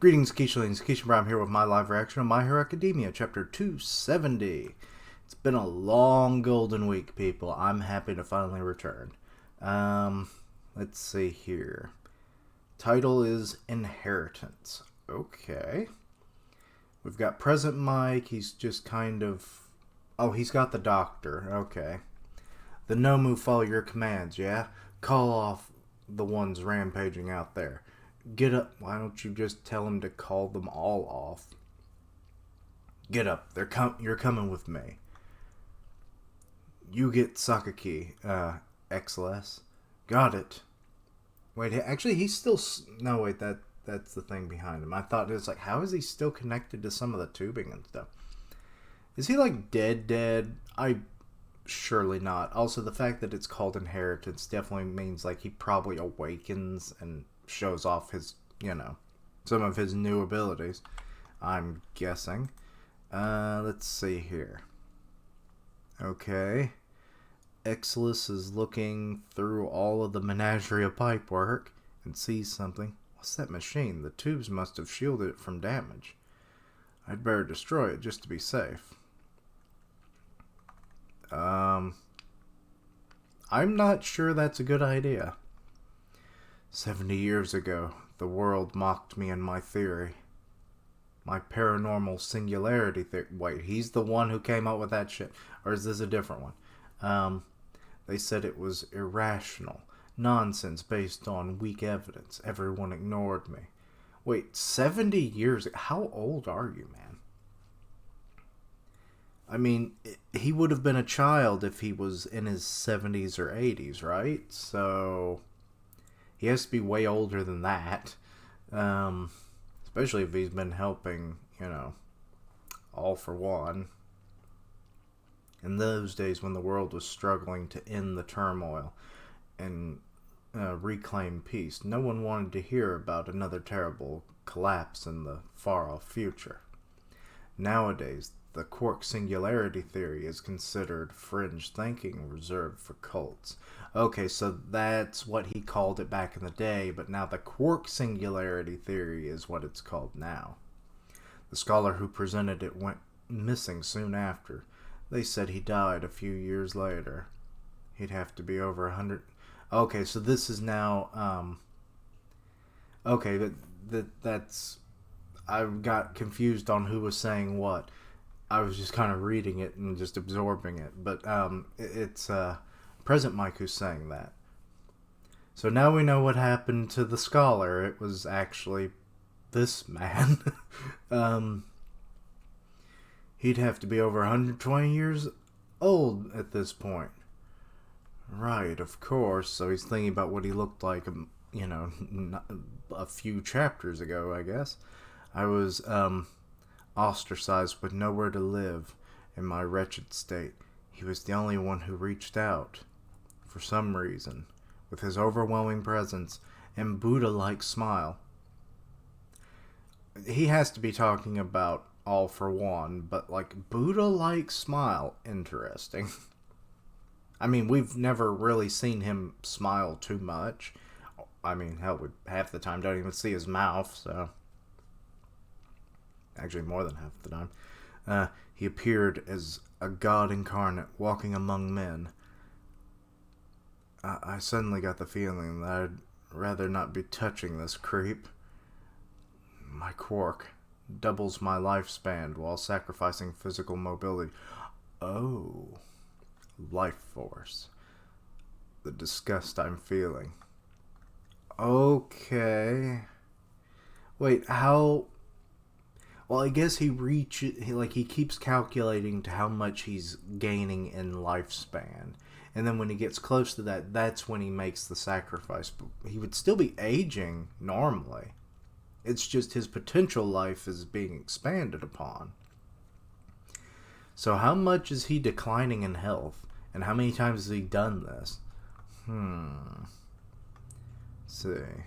Greetings, Keishlings. Keisha Brown here with my live reaction of My Hero Academia, Chapter 270. It's been a long golden week, people. I'm happy to finally return. Let's see here. Title is Inheritance. Okay. We've got Present Mike. He's just kind of... Oh, he's got the doctor. Okay. The Nomu follow your commands, yeah? Call off the ones rampaging out there. Get up. Why don't you just tell him to call them all off? Get up. You're coming with me. You get Sakaki, Xless. Got it. Wait, actually, he's still... No, wait, that's the thing behind him. I thought it was like, how is he still connected to some of the tubing and stuff? Is he, like, dead? Surely not. Also, the fact that it's called Inheritance definitely means, like, he probably awakens and shows off his, some of his new abilities, I'm guessing. Let's see here. Okay. Xless is looking through all of the menagerie of pipework and sees something. What's that machine? The tubes must have shielded it from damage. I'd better destroy it just to be safe. I'm not sure that's a good idea. 70 years ago, the world mocked me and my theory. My paranormal singularity theory. Wait, he's the one who came up with that shit? Or is this a different one? They said it was irrational. Nonsense based on weak evidence. Everyone ignored me. Wait, 70 years? How old are you, man? I mean, he would have been a child if he was in his 70s or 80s, right? So... he has to be way older than that. Especially if he's been helping, All for One. In those days when the world was struggling to end the turmoil and reclaim peace, no one wanted to hear about another terrible collapse in the far-off future. Nowadays, the quark singularity theory is considered fringe thinking reserved for cults. Okay, so that's what he called it back in the day, but now the quark singularity theory is what it's called now. The scholar who presented it went missing soon after. They said he died a few years later. He'd have to be over 100... Okay, so this is now... Okay, that's... I got confused on who was saying what. I was just kind of reading it and just absorbing it. But it's Present Mike who's saying that. So now we know what happened to the scholar. It was actually this man. He'd have to be over 120 years old at this point. Right, of course. So he's thinking about what he looked like, a few chapters ago, I guess. I was, ostracized with nowhere to live in my wretched state. He was the only one who reached out. For some reason, with his overwhelming presence and Buddha-like smile. He has to be talking about All for One, but like Buddha-like smile, interesting. I mean, we've never really seen him smile too much. I mean, hell, we half the time don't even see his mouth, so... Actually, more than half the time. He appeared as a god incarnate walking among men. I suddenly got the feeling that I'd rather not be touching this creep. My quark doubles my lifespan while sacrificing physical mobility. Oh, life force. The disgust I'm feeling. Okay. Wait, how... Well, I guess he keeps calculating to how much he's gaining in lifespan. And then when he gets close to that, that's when he makes the sacrifice. But he would still be aging normally. It's just his potential life is being expanded upon. So how much is he declining in health? And how many times has he done this? Let's see.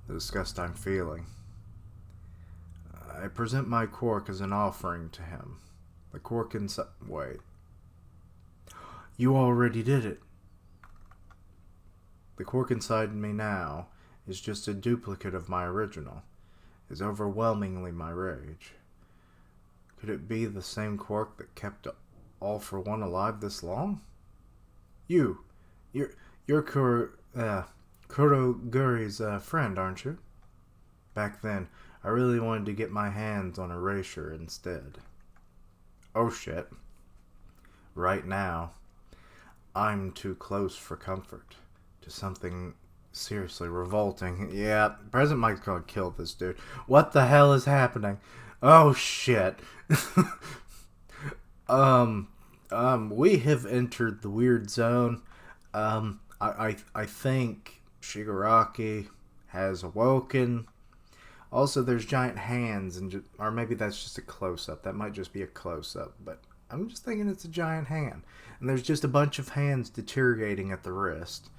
The disgust I'm feeling. I present my quark as an offering to him. The quark inside... Wait. You already did it. The quark inside me now is just a duplicate of my original. is overwhelmingly my rage. Could it be the same quirk that kept All for One alive this long? You, you're Kuroguri's friend, aren't you? Back then, I really wanted to get my hands on Erasure instead. Oh shit. Right now, I'm too close for comfort to something seriously revolting. Yeah, President Mike's gonna kill this dude. What the hell is happening? Oh shit. We have entered the weird zone. I think Shigaraki has awoken. Also, there's giant hands, or maybe that's just a close-up. That might just be a close-up, but I'm just thinking it's a giant hand. And there's just a bunch of hands deteriorating at the wrist.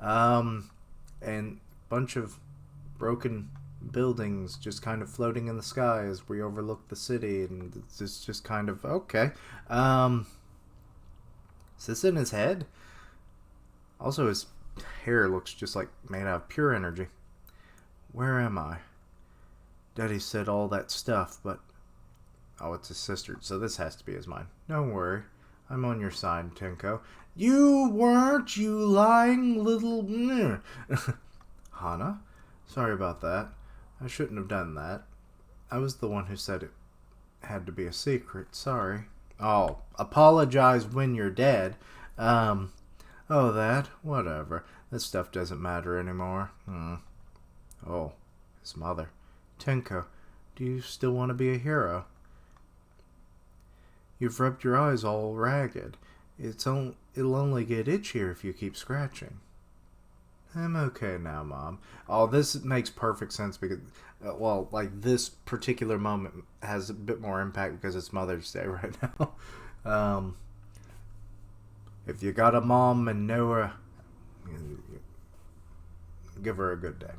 And a bunch of broken buildings just kind of floating in the sky as we overlook the city, and it's just kind of, okay. Is this in his head? Also, his hair looks just like made out of pure energy. Where am I? Daddy said all that stuff, but... Oh, it's his sister, so this has to be his mind. Don't worry. I'm on your side, Tenko. You weren't, you lying little... Hana? Sorry about that. I shouldn't have done that. I was the one who said it had to be a secret. Sorry. Oh, apologize when you're dead. Oh, that? Whatever. This stuff doesn't matter anymore. Oh, his mother. Tenko, do you still want to be a hero? You've rubbed your eyes all ragged. It'll only get itchier if you keep scratching. I'm okay now, Mom. Oh, this makes perfect sense because, this particular moment has a bit more impact because it's Mother's Day right now. If you got a mom and know her, give her a good day.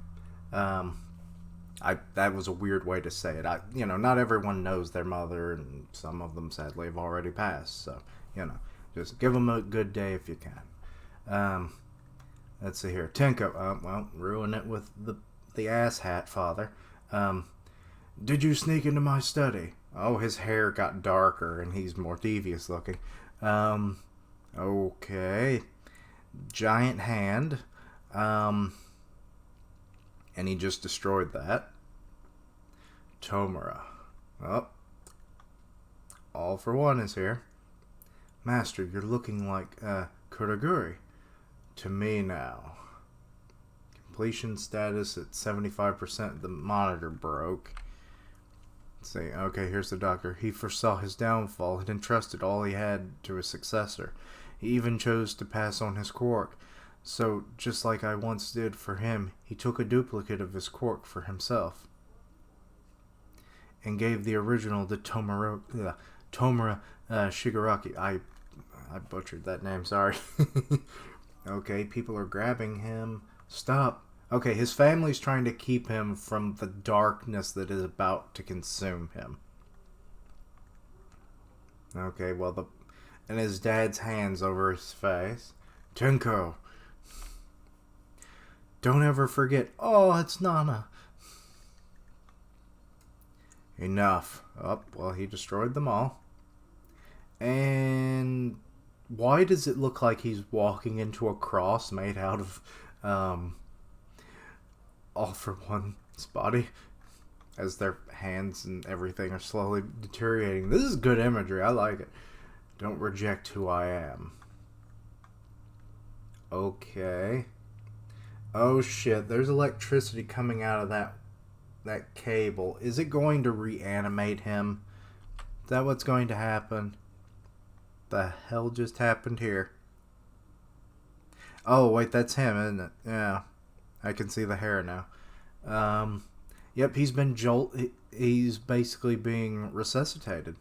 That was a weird way to say it. Not everyone knows their mother, and some of them sadly have already passed. So, just give them a good day if you can. Let's see here. Tenko, ruin it with the ass hat, Father. Did you sneak into my study? Oh, his hair got darker and he's more devious looking. Okay. Giant hand. And he just destroyed that. Tomura. Oh. All for One is here. Master, you're looking like, Kuroguri. To me now. Completion status at 75%. The monitor broke. Let's see. Okay, here's the doctor. He foresaw his downfall and entrusted all he had to his successor. He even chose to pass on his quirk. So, just like I once did for him, he took a duplicate of his quirk for himself. And gave the original to Tomura Shigaraki. I butchered that name, sorry. Okay, people are grabbing him. Stop. Okay, his family's trying to keep him from the darkness that is about to consume him. Okay, and his dad's hands over his face. Tenko. Don't ever forget. Oh, it's Nana. Enough. Oh, well, he destroyed them all. And why does it look like he's walking into a cross made out of All for One's body? As their hands and everything are slowly deteriorating. This is good imagery. I like it. Don't reject who I am. Okay. Oh shit, there's electricity coming out of that cable. Is it going to reanimate him? Is that what's going to happen? The hell just happened here? Oh wait, that's him, isn't it? Yeah. I can see the hair now. Yep, he's been he's basically being resuscitated.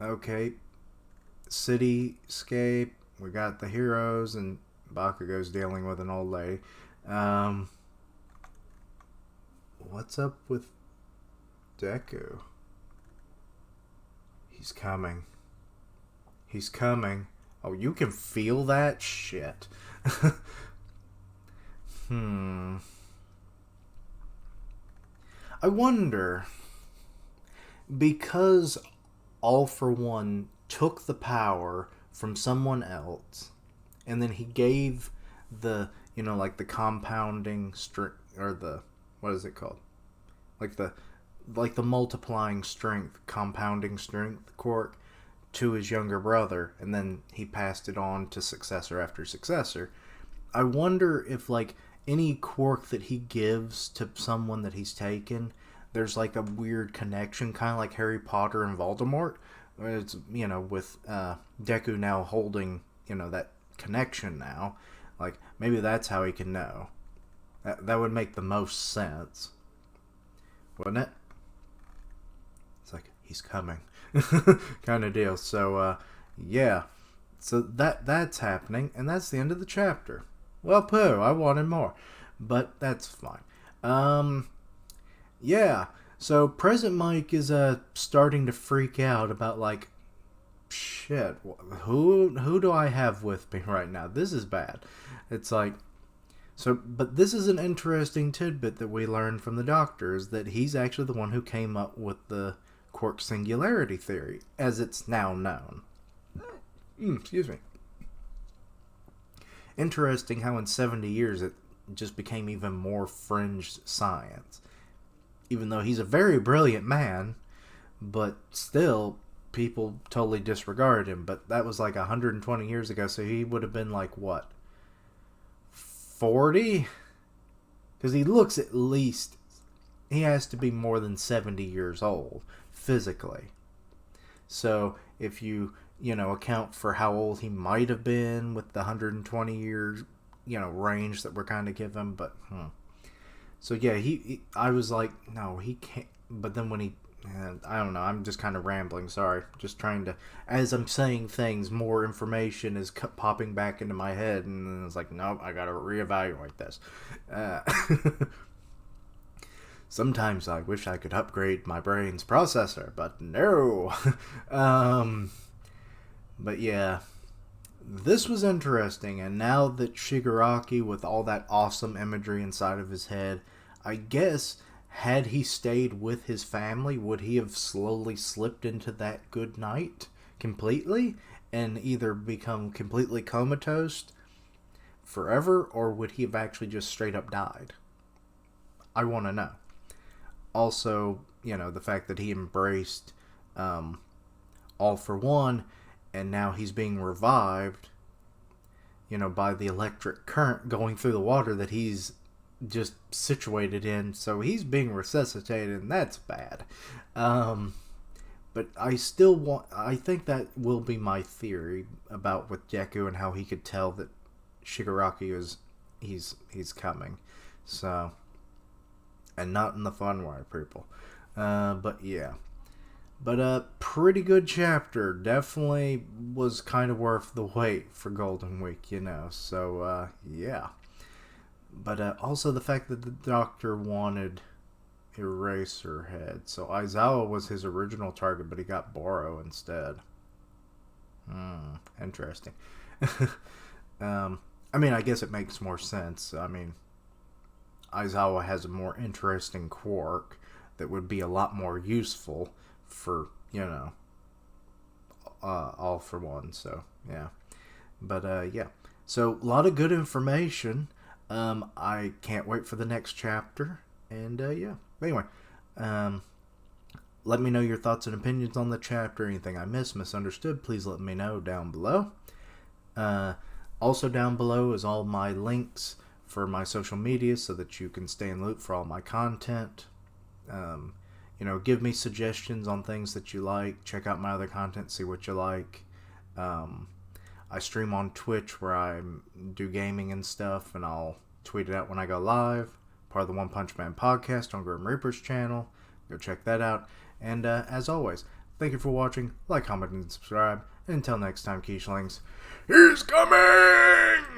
Okay. Cityscape. We got the heroes, and Bakugo's dealing with an old lady. What's up with Deku? He's coming. He's coming. Oh, you can feel that? Shit. I wonder, because All for One took the power from someone else, and then he gave the, like the compounding strength, or the, what is it called? Like the multiplying strength, compounding strength quirk to his younger brother, and then he passed it on to successor after successor. I wonder if, like, any quirk that he gives to someone that he's taken, there's like a weird connection, kind of like Harry Potter and Voldemort. It's, with Deku now holding, that connection now. Like, maybe that's how he can know. That would make the most sense. Wouldn't it? It's like, he's coming. kind of deal. So, yeah. So that's happening, and that's the end of the chapter. Well, pooh, I wanted more. But that's fine. Yeah. So, Present Mike is starting to freak out about, like, shit, who do I have with me right now? This is bad. It's like, so, but this is an interesting tidbit that we learned from the Doctor, is that he's actually the one who came up with the quark singularity theory, as it's now known. Excuse me. Interesting how in 70 years it just became even more fringe science. Even though he's a very brilliant man, but still, people totally disregard him. But that was like 120 years ago, so he would have been like, what, 40? Because he looks at least, he has to be more than 70 years old, physically. So, if you, account for how old he might have been with the 120 years, range that we're kind of given, but, So, yeah, I was like, no, he can't. But then when I don't know, I'm just kind of rambling, sorry. Just trying to, as I'm saying things, more information is popping back into my head, and then it's like, nope, I gotta reevaluate this. Sometimes I wish I could upgrade my brain's processor, but no. But yeah, this was interesting, and now that Shigaraki, with all that awesome imagery inside of his head, I guess, had he stayed with his family, would he have slowly slipped into that good night completely, and either become completely comatose forever, or would he have actually just straight up died? I want to know. Also, the fact that he embraced All for One, and now he's being revived, by the electric current going through the water that he's just situated in. So he's being resuscitated, and that's bad. But I think that will be my theory about with Deku and how he could tell that Shigaraki he's coming. So, and not in the fun way, people. But yeah. But a pretty good chapter. Definitely was kind of worth the wait for Golden Week, So, yeah. But also the fact that the Doctor wanted Eraserhead. So Aizawa was his original target, but he got Boro instead. Interesting. I guess it makes more sense. Aizawa has a more interesting quirk that would be a lot more useful for, All for One. So, yeah. But, yeah. So, a lot of good information. I can't wait for the next chapter. And, yeah. Anyway, let me know your thoughts and opinions on the chapter. Anything I misunderstood, please let me know down below. Also down below is all my links for my social media so that you can stay in the loop for all my content. Give me suggestions on things that you like. Check out my other content, see what you like. I stream on Twitch where I do gaming and stuff, and I'll tweet it out when I go live. Part of the One Punch Man podcast on Grim Reaper's channel. Go check that out. And as always, thank you for watching. Like, comment, and subscribe. And until next time, Quiche-lings, he's coming!